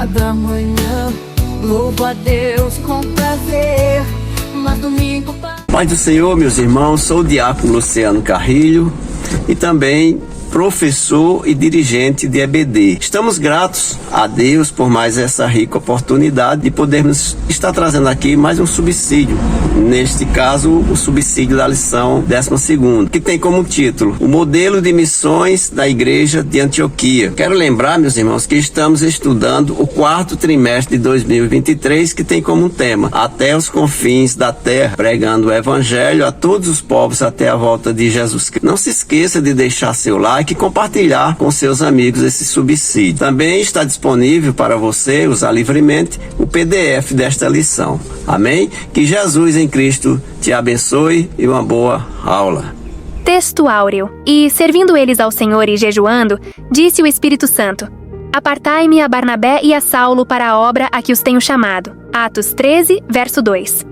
cada manhã. Louvo a Deus com prazer, mas domingo Paz do Senhor, meus irmãos, sou o diácono Luciano Carrilho e também professor e dirigente de EBD. Estamos gratos a Deus por mais essa rica oportunidade de podermos estar trazendo aqui mais um subsídio. Neste caso, o subsídio da lição 12ª, que tem como título o modelo de missões da Igreja de Antioquia. Quero lembrar, meus irmãos, que estamos estudando o 4º trimestre de 2023, que tem como tema Até os confins da terra, pregando o Evangelho a todos os povos até a volta de Jesus Cristo. Não se esqueça de deixar seu like e compartilhar com seus amigos esse subsídio. Também está disponível para você usar livremente o PDF desta lição. Amém? Que Jesus em Cristo te abençoe e uma boa aula. Texto áureo. E, servindo eles ao Senhor e jejuando, disse o Espírito Santo: Apartai-me a Barnabé e a Saulo para a obra a que os tenho chamado. Atos 13, verso 2.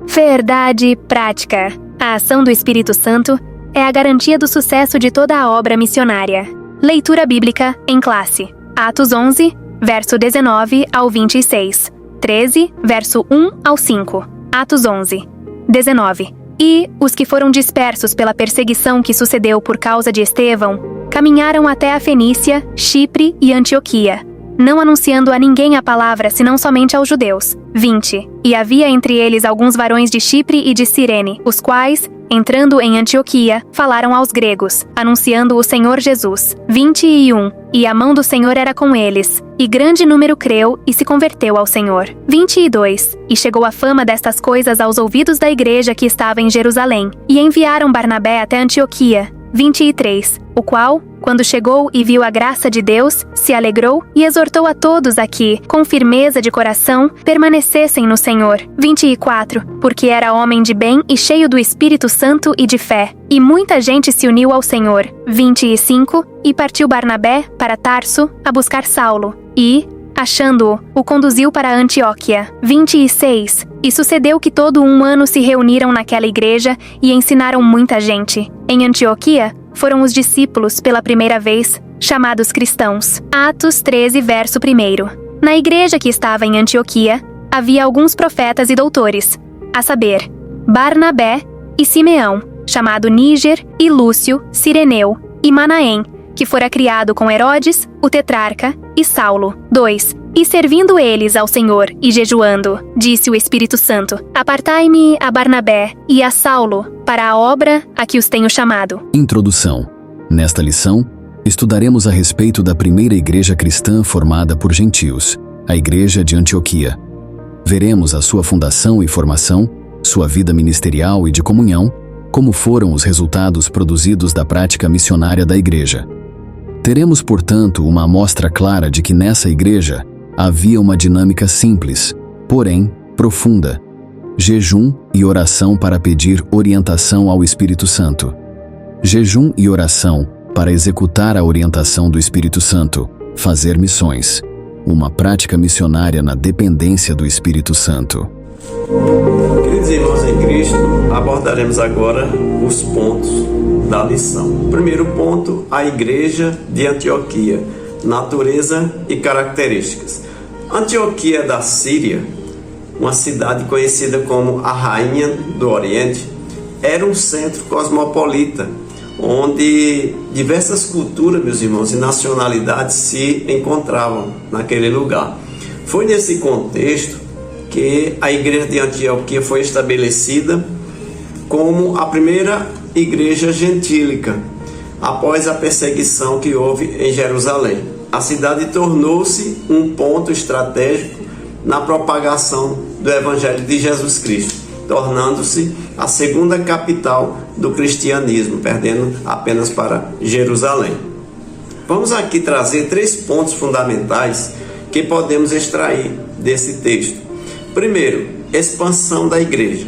Verdade prática. A ação do Espírito Santo é a garantia do sucesso de toda a obra missionária. Leitura bíblica em classe. Atos 11, verso 19 ao 26. 13, verso 1 ao 5. Atos 11, 19. E os que foram dispersos pela perseguição que sucedeu por causa de Estevão, caminharam até a Fenícia, Chipre e Antioquia, não anunciando a ninguém a palavra senão somente aos judeus. 20. E havia entre eles alguns varões de Chipre e de Cirene, os quais, entrando em Antioquia, falaram aos gregos, anunciando o Senhor Jesus. 21. E a mão do Senhor era com eles, e grande número creu e se converteu ao Senhor. 22. E chegou a fama destas coisas aos ouvidos da igreja que estava em Jerusalém, e enviaram Barnabé até Antioquia. 23. O qual, quando chegou e viu a graça de Deus, se alegrou e exortou a todos a que, com firmeza de coração, permanecessem no Senhor. 24. Porque era homem de bem e cheio do Espírito Santo e de fé. E muita gente se uniu ao Senhor. 25. E partiu Barnabé para Tarso a buscar Saulo. E, achando-o, o conduziu para Antioquia. 26. E sucedeu que todo um ano se reuniram naquela igreja e ensinaram muita gente. Em Antioquia, foram os discípulos, pela primeira vez, chamados cristãos. Atos 13, verso 1. Na igreja que estava em Antioquia, havia alguns profetas e doutores, a saber, Barnabé e Simeão, chamado Níger, e Lúcio, Cireneu, e Manaém, que fora criado com Herodes, o tetrarca, e Saulo. 2. E servindo eles ao Senhor e jejuando, disse o Espírito Santo: Apartai-me a Barnabé e a Saulo para a obra a que os tenho chamado. Introdução. Nesta lição, estudaremos a respeito da primeira igreja cristã formada por gentios, a Igreja de Antioquia. Veremos a sua fundação e formação, sua vida ministerial e de comunhão, como foram os resultados produzidos da prática missionária da igreja. Teremos, portanto, uma amostra clara de que nessa igreja havia uma dinâmica simples, porém profunda: jejum e oração para pedir orientação ao Espírito Santo. Jejum e oração para executar a orientação do Espírito Santo, fazer missões. Uma prática missionária na dependência do Espírito Santo. Queridos irmãos em Cristo, abordaremos agora os pontos da lição. Primeiro ponto, a Igreja de Antioquia, natureza e características. Antioquia da Síria, uma cidade conhecida como a Rainha do Oriente, era um centro cosmopolita, onde diversas culturas, meus irmãos, e nacionalidades se encontravam naquele lugar. Foi nesse contexto que a Igreja de Antioquia foi estabelecida como a primeira igreja gentílica, após a perseguição que houve em Jerusalém. A cidade tornou-se um ponto estratégico na propagação do Evangelho de Jesus Cristo, tornando-se a segunda capital do cristianismo, perdendo apenas para Jerusalém. Vamos aqui trazer 3 pontos fundamentais que podemos extrair desse texto. Primeiro, expansão da igreja.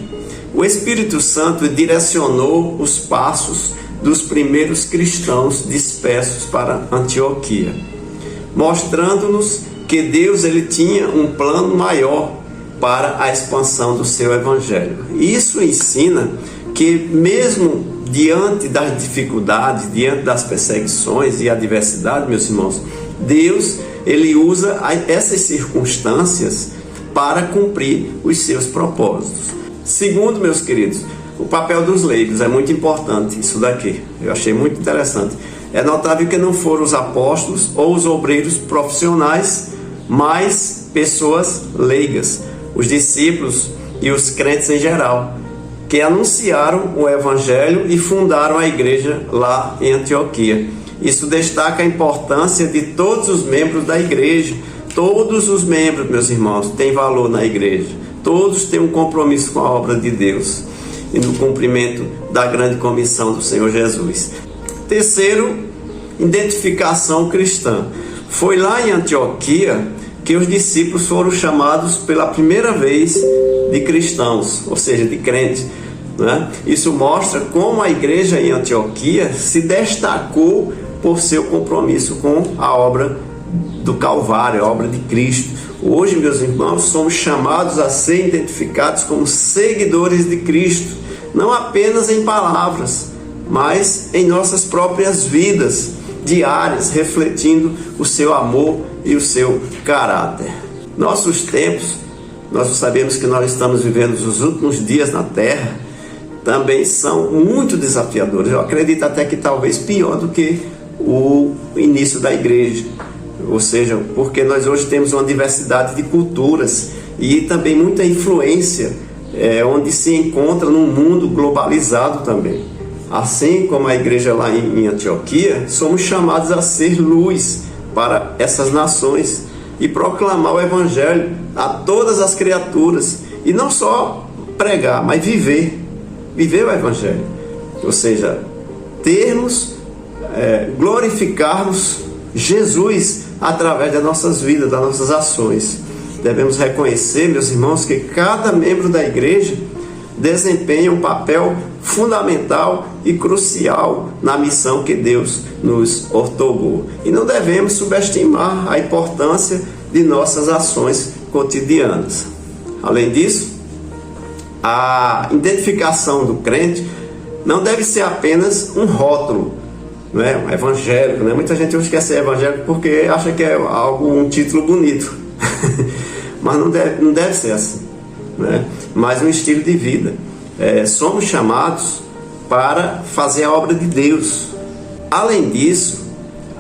O Espírito Santo direcionou os passos dos primeiros cristãos dispersos para Antioquia, mostrando-nos que Deus tinha um plano maior para a expansão do seu evangelho. Isso ensina que mesmo diante das dificuldades, diante das perseguições e adversidades, meus irmãos, Deus ele usa essas circunstâncias para cumprir os seus propósitos. Segundo, meus queridos, o papel dos leigos é muito importante, isso daqui, eu achei muito interessante. É notável que não foram os apóstolos ou os obreiros profissionais, mas pessoas leigas, os discípulos e os crentes em geral, que anunciaram o evangelho e fundaram a igreja lá em Antioquia. Isso destaca a importância de todos os membros da igreja. Todos os membros, meus irmãos, têm valor na igreja. Todos têm um compromisso com a obra de Deus e no cumprimento da grande comissão do Senhor Jesus. Terceiro, identificação cristã. Foi lá em Antioquia que os discípulos foram chamados pela primeira vez de cristãos, ou seja, de crentes, né? Isso mostra como a igreja em Antioquia se destacou por seu compromisso com a obra do Calvário, a obra de Cristo. Hoje, meus irmãos, somos chamados a ser identificados como seguidores de Cristo, não apenas em palavras, mas em nossas próprias vidas diárias, refletindo o seu amor e o seu caráter. Nossos tempos, nós sabemos que nós estamos vivendo os últimos dias na Terra, também são muito desafiadores. Eu acredito até que talvez pior do que o início da igreja. Ou seja, porque nós hoje temos uma diversidade de culturas e também muita influência, onde se encontra num mundo globalizado também. Assim como a igreja lá em Antioquia, somos chamados a ser luz para essas nações e proclamar o evangelho a todas as criaturas. E não só pregar, mas viver o evangelho. Ou seja, glorificarmos Jesus através das nossas vidas, das nossas ações. Devemos reconhecer, meus irmãos, que cada membro da igreja desempenha um papel fundamental e crucial na missão que Deus nos outorgou. E não devemos subestimar a importância de nossas ações cotidianas. Além disso, a identificação do crente não deve ser apenas um rótulo, não é? Um evangélico, né? Muita gente hoje quer ser evangélico porque acha que é um título bonito. Mas não deve ser assim, né? Mas um estilo de vida. Somos chamados para fazer a obra de Deus. Além disso,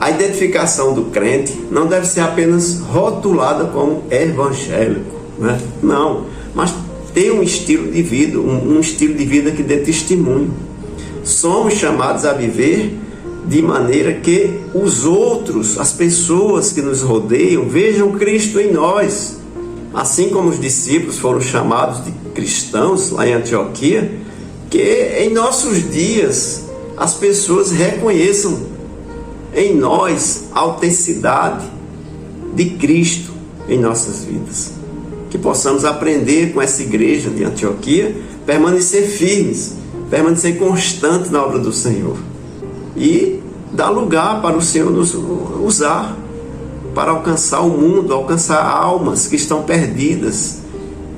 a identificação do crente não deve ser apenas rotulada como evangélico, né? Não, mas ter um estilo de vida, um estilo de vida que dê testemunho. Somos chamados a viver de maneira que os outros, as pessoas que nos rodeiam, vejam Cristo em nós. Assim como os discípulos foram chamados de cristãos lá em Antioquia, que em nossos dias as pessoas reconheçam em nós a autenticidade de Cristo em nossas vidas. Que possamos aprender com essa igreja de Antioquia, permanecer firmes, permanecer constantes na obra do Senhor e dar lugar para o Senhor nos usar para alcançar o mundo, alcançar almas que estão perdidas,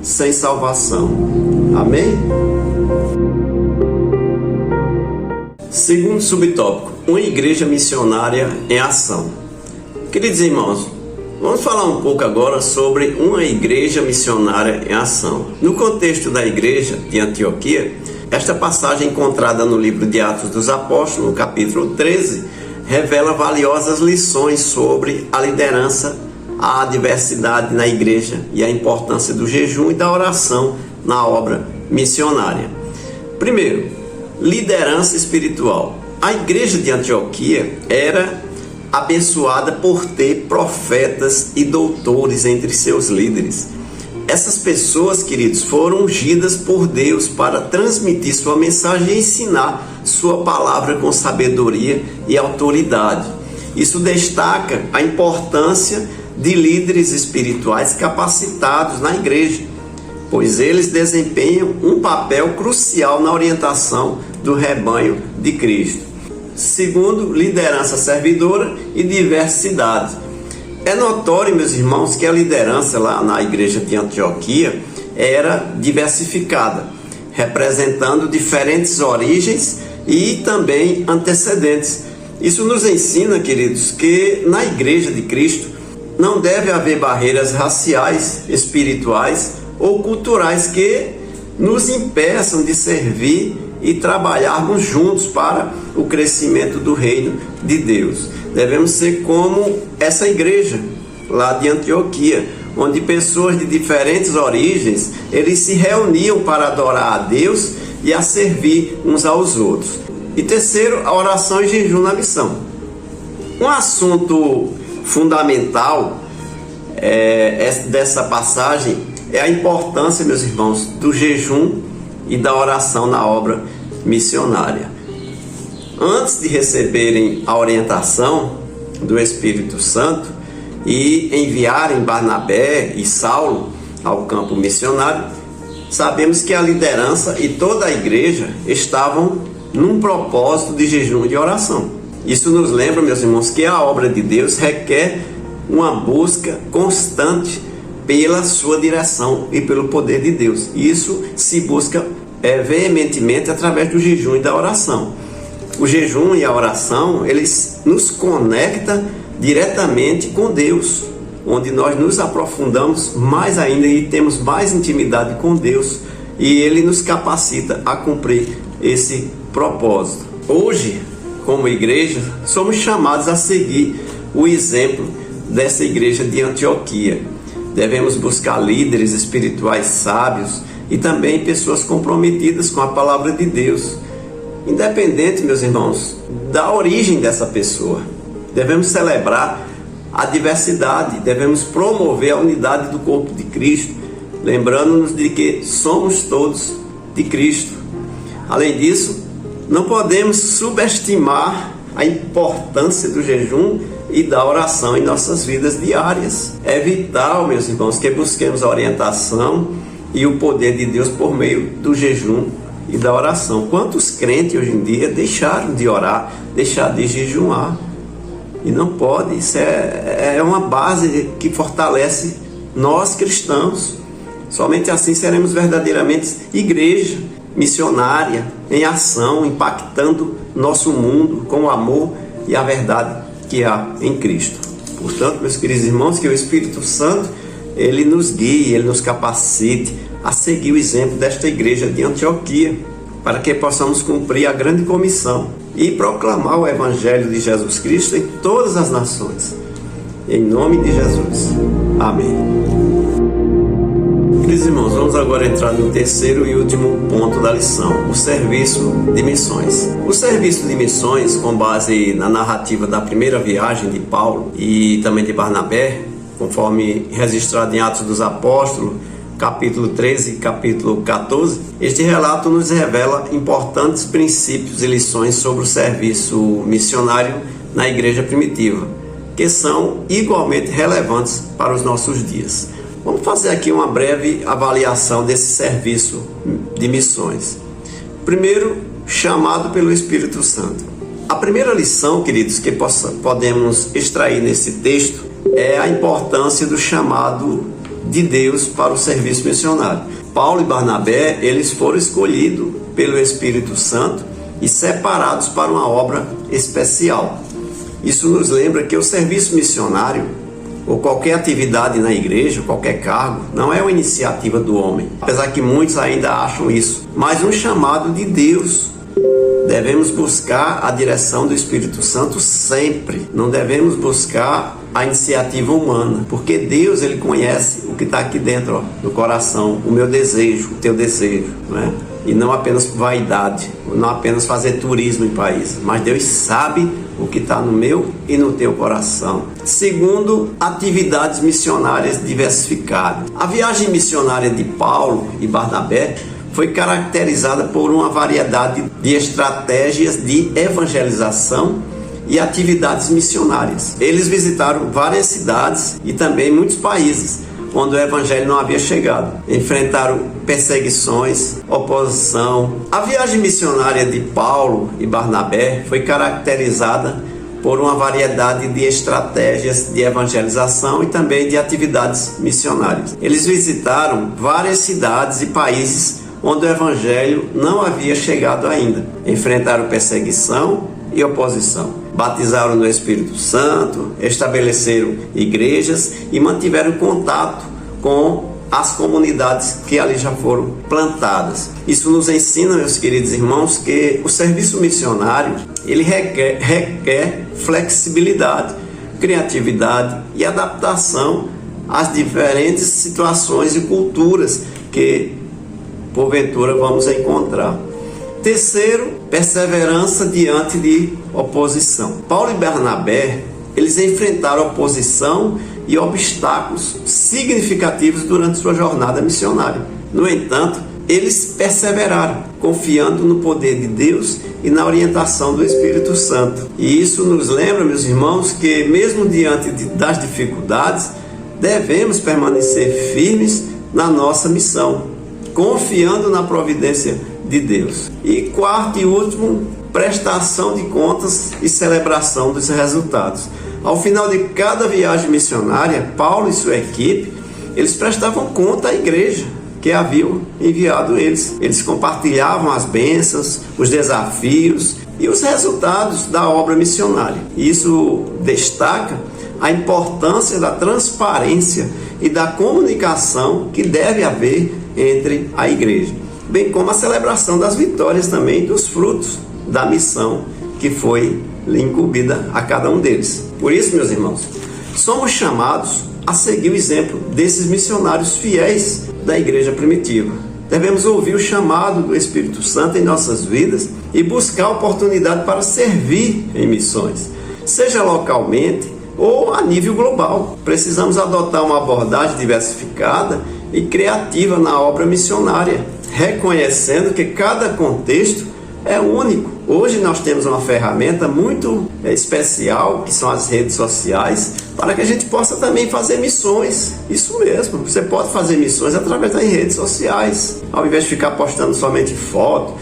sem salvação. Amém? Segundo subtópico, uma igreja missionária em ação. Queridos irmãos, vamos falar um pouco agora sobre uma igreja missionária em ação. No contexto da igreja de Antioquia, esta passagem encontrada no livro de Atos dos Apóstolos, no capítulo 13, revela valiosas lições sobre a liderança, a diversidade na igreja e a importância do jejum e da oração na obra missionária. Primeiro, liderança espiritual. A igreja de Antioquia era abençoada por ter profetas e doutores entre seus líderes. Essas pessoas, queridos, foram ungidas por Deus para transmitir sua mensagem e ensinar sua palavra com sabedoria e autoridade. Isso destaca a importância de líderes espirituais capacitados na igreja, pois eles desempenham um papel crucial na orientação do rebanho de Cristo. Segundo, liderança servidora e diversidade. É notório, meus irmãos, que a liderança lá na igreja de Antioquia era diversificada, representando diferentes origens e também antecedentes. Isso nos ensina, queridos, que na igreja de Cristo não deve haver barreiras raciais, espirituais ou culturais que nos impeçam de servir e trabalharmos juntos para o crescimento do reino de Deus. Devemos ser como essa igreja lá de Antioquia, onde pessoas de diferentes origens, eles se reuniam para adorar a Deus e a servir uns aos outros. E terceiro, a oração e jejum na missão. Um assunto fundamental dessa passagem é a importância, meus irmãos, do jejum e da oração na obra missionária. Antes de receberem a orientação do Espírito Santo e enviarem Barnabé e Saulo ao campo missionário, sabemos que a liderança e toda a igreja estavam num propósito de jejum e de oração. Isso nos lembra, meus irmãos, que a obra de Deus requer uma busca constante pela sua direção e pelo poder de Deus. Isso se busca veementemente através do jejum e da oração. O jejum e a oração, eles nos conectam diretamente com Deus, onde nós nos aprofundamos mais ainda e temos mais intimidade com Deus, e Ele nos capacita a cumprir esse propósito. Hoje, como igreja, somos chamados a seguir o exemplo dessa igreja de Antioquia. Devemos buscar líderes espirituais sábios e também pessoas comprometidas com a palavra de Deus, independente, meus irmãos, da origem dessa pessoa. Devemos celebrar a diversidade, devemos promover a unidade do corpo de Cristo, lembrando-nos de que somos todos de Cristo. Além disso, não podemos subestimar a importância do jejum e da oração em nossas vidas diárias. É vital, meus irmãos, que busquemos a orientação e o poder de Deus por meio do jejum e da oração. Quantos crentes hoje em dia deixaram de orar, deixaram de jejuar? E não pode. Isso é uma base que fortalece nós cristãos. Somente assim seremos verdadeiramente igreja missionária em ação, impactando nosso mundo com o amor e a verdade que há em Cristo. Portanto, meus queridos irmãos, que o Espírito Santo ele nos guie, ele nos capacite a seguir o exemplo desta igreja de Antioquia, para que possamos cumprir a grande comissão e proclamar o Evangelho de Jesus Cristo em todas as nações. Em nome de Jesus. Amém. Queridos irmãos, vamos agora entrar no terceiro e último ponto da lição, o serviço de missões. O serviço de missões, com base na narrativa da primeira viagem de Paulo e também de Barnabé, conforme registrado em Atos dos Apóstolos, capítulo 13 e capítulo 14, este relato nos revela importantes princípios e lições sobre o serviço missionário na igreja primitiva, que são igualmente relevantes para os nossos dias. Vamos fazer aqui uma breve avaliação desse serviço de missões. Primeiro, chamado pelo Espírito Santo. A primeira lição, queridos, que podemos extrair nesse texto é a importância do chamado de Deus para o serviço missionário. Paulo e Barnabé, eles foram escolhidos pelo Espírito Santo e separados para uma obra especial. Isso nos lembra que o serviço missionário ou qualquer atividade na igreja, qualquer cargo, não é uma iniciativa do homem, apesar que muitos ainda acham isso, mas um chamado de Deus. Devemos buscar a direção do Espírito Santo sempre, não devemos buscar a iniciativa humana, porque Deus ele conhece o que está aqui dentro do coração, o meu desejo, o teu desejo, não é? E não apenas vaidade, não apenas fazer turismo em país, mas Deus sabe o que está no meu e no teu coração. Segundo, atividades missionárias diversificadas. A viagem missionária de Paulo e Barnabé foi caracterizada por uma variedade de estratégias de evangelização e atividades missionárias. Eles visitaram várias cidades e também muitos países onde o evangelho não havia chegado. Enfrentaram perseguições, oposição. A viagem missionária de Paulo e Barnabé foi caracterizada por uma variedade de estratégias de evangelização e também de atividades missionárias. Eles visitaram várias cidades e países onde o evangelho não havia chegado ainda. Enfrentaram perseguição e oposição. batizaram no Espírito Santo, estabeleceram igrejas e mantiveram contato com as comunidades que ali já foram plantadas. Isso nos ensina, meus queridos irmãos, que o serviço missionário ele requer flexibilidade, criatividade e adaptação às diferentes situações e culturas que porventura vamos encontrar. Terceiro, perseverança diante de oposição. Paulo e Barnabé, eles enfrentaram oposição e obstáculos significativos durante sua jornada missionária. No entanto, eles perseveraram, confiando no poder de Deus e na orientação do Espírito Santo. E isso nos lembra, meus irmãos, que mesmo diante das dificuldades, devemos permanecer firmes na nossa missão, confiando na providência de Deus. E quarto e último, prestação de contas e celebração dos resultados. Ao final de cada viagem missionária, Paulo e sua equipe, eles prestavam conta à igreja que haviam enviado eles. Eles compartilhavam as bênçãos, os desafios e os resultados da obra missionária. Isso destaca a importância da transparência e da comunicação que deve haver entre a igreja, bem como a celebração das vitórias também dos frutos da missão que foi incumbida a cada um deles. Por isso, meus irmãos, somos chamados a seguir o exemplo desses missionários fiéis da igreja primitiva. Devemos ouvir o chamado do Espírito Santo em nossas vidas e buscar oportunidade para servir em missões, seja localmente ou a nível global. Precisamos adotar uma abordagem diversificada e criativa na obra missionária, reconhecendo que cada contexto é único. Hoje nós temos uma ferramenta muito especial, que são as redes sociais, para que a gente possa também fazer missões. Isso mesmo, você pode fazer missões através das redes sociais, ao invés de ficar postando somente foto,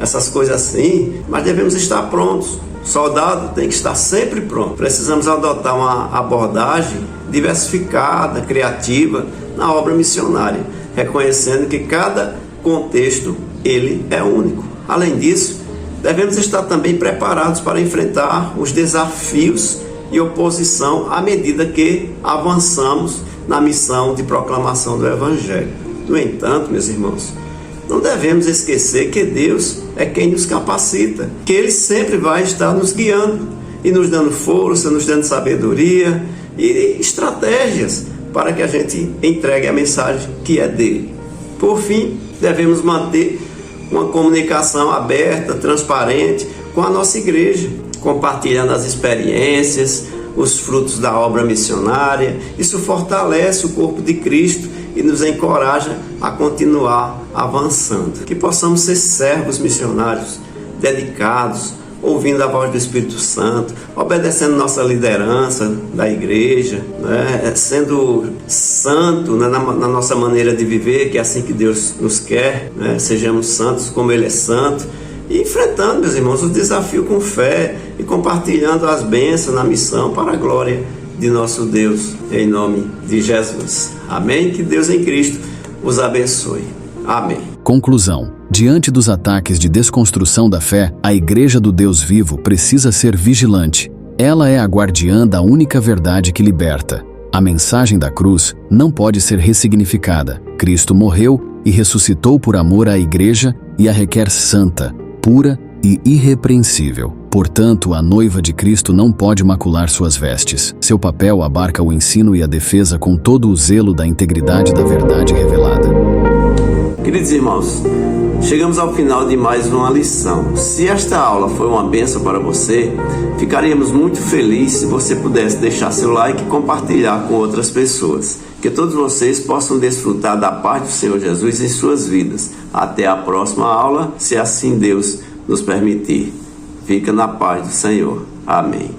essas coisas assim, mas devemos estar prontos. O soldado tem que estar sempre pronto. Precisamos adotar uma abordagem diversificada, criativa na obra missionária, reconhecendo que cada contexto ele é único. Além disso, devemos estar também preparados para enfrentar os desafios e oposição à medida que avançamos na missão de proclamação do Evangelho. No entanto, meus irmãos, não devemos esquecer que Deus é quem nos capacita, que Ele sempre vai estar nos guiando e nos dando força, nos dando sabedoria e estratégias para que a gente entregue a mensagem que é dele. Por fim, devemos manter uma comunicação aberta, transparente com a nossa igreja, compartilhando as experiências, os frutos da obra missionária. Isso fortalece o corpo de Cristo e nos encoraja a continuar avançando. Que possamos ser servos missionários, dedicados, ouvindo a voz do Espírito Santo, obedecendo nossa liderança da igreja, sendo santo na nossa maneira de viver, que é assim que Deus nos quer, sejamos santos como Ele é santo, e enfrentando, meus irmãos, o desafio com fé e compartilhando as bênçãos na missão para a glória de nosso Deus, em nome de Jesus. Amém? Que Deus em Cristo os abençoe. Amém. Conclusão. Diante dos ataques de desconstrução da fé, a Igreja do Deus vivo precisa ser vigilante. Ela é a guardiã da única verdade que liberta. A mensagem da cruz não pode ser ressignificada. Cristo morreu e ressuscitou por amor à Igreja e a requer santa, pura e irrepreensível. Portanto, a noiva de Cristo não pode macular suas vestes. Seu papel abarca o ensino e a defesa com todo o zelo da integridade da verdade revelada. Queridos irmãos, chegamos ao final de mais uma lição. Se esta aula foi uma bênção para você, ficaríamos muito felizes se você pudesse deixar seu like e compartilhar com outras pessoas. Que todos vocês possam desfrutar da paz do Senhor Jesus em suas vidas. Até a próxima aula, se assim Deus nos permitir. Fica na paz do Senhor. Amém.